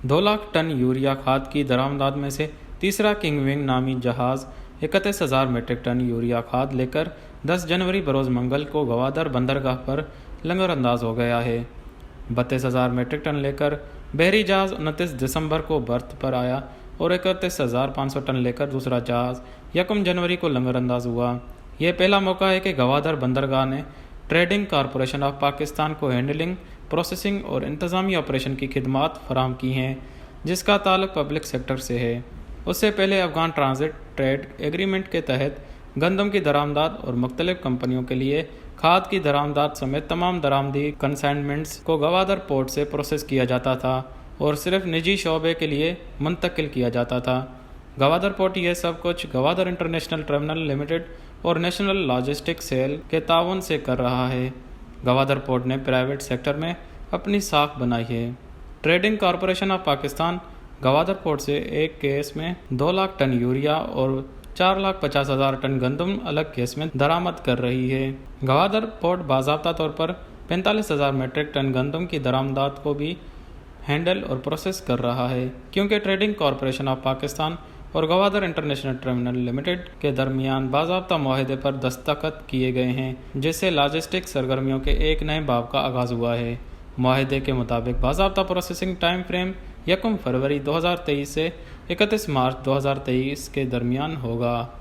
2 lakh ton urea खाद की दरामदात में से तीसरा किंगविंग नामी जहाज 31,000 मीट्रिक टन यूरिया खाद लेकर 10 जनवरी बरोज़ मंगल को गवादर बंदरगाह पर लंगरअंदाज हो गया है। 32,000 मीट्रिक टन लेकर बहरी जहाज 29 दिसंबर को बर्थ पर आया और 31,500 टन लेकर दूसरा जहाज 1 जनवरी को लंगरअंदाज हुआ। यह पहला मौका है कि गवादर बंदरगाह ने ट्रेडिंग कॉरपोरेशन ऑफ पाकिस्तान को हैंडलिंग, प्रोसेसिंग और इंतज़ामी ऑपरेशन की खिदमात फराहम की हैं, जिसका ताल्लुक पब्लिक सेक्टर से है। उससे पहले अफगान ट्रांजिट ट्रेड एग्रीमेंट के तहत गंदम की दरामदात और मुख्तलिफ कंपनियों के लिए खाद की दरामदात समेत तमाम दरामदी कंसाइनमेंट्स को गवादर पोर्ट से प्रोसेस किया जाता था और सिर्फ निजी शोबे के लिए मुंतकिल किया जाता था। गवादर पोर्ट ये सब कुछ गवादर इंटरनेशनल टर्मिनल लिमिटेड और नेशनल लॉजिस्टिक सेल के ताउन से कर रहा है। गवादर पोर्ट ने प्राइवेट सेक्टर में अपनी साख बनाई है। Trading corporation of Pakistan Gwadar port से एक केस में 2 लाख टन यूरिया और 4,50,000 टन गंदम अलग केस में दरामद कर रही है। गवादर पोर्ट बाज़ाब्ता तौर पर 45,000 मीट्रिक टन गंदम की दरामदात को भी हैंडल और प्रोसेस कर रहा है, क्योंकि ट्रेडिंग कॉरपोरेशन ऑफ पाकिस्तान और गवादर इंटरनेशनल टर्मिनल लिमिटेड के दरमियान बाज़ाब्ता मुआहदे पर दस्तखत किए गए हैं, जिससे लॉजिस्टिक सरगर्मियों के एक नए बाब का आगाज़ हुआ है। मुआहदे के मुताबिक बाज़ाब्ता प्रोसेसिंग टाइम फ्रेम 1 फरवरी 2023 से 31 मार्च 2023 के दरमियान होगा।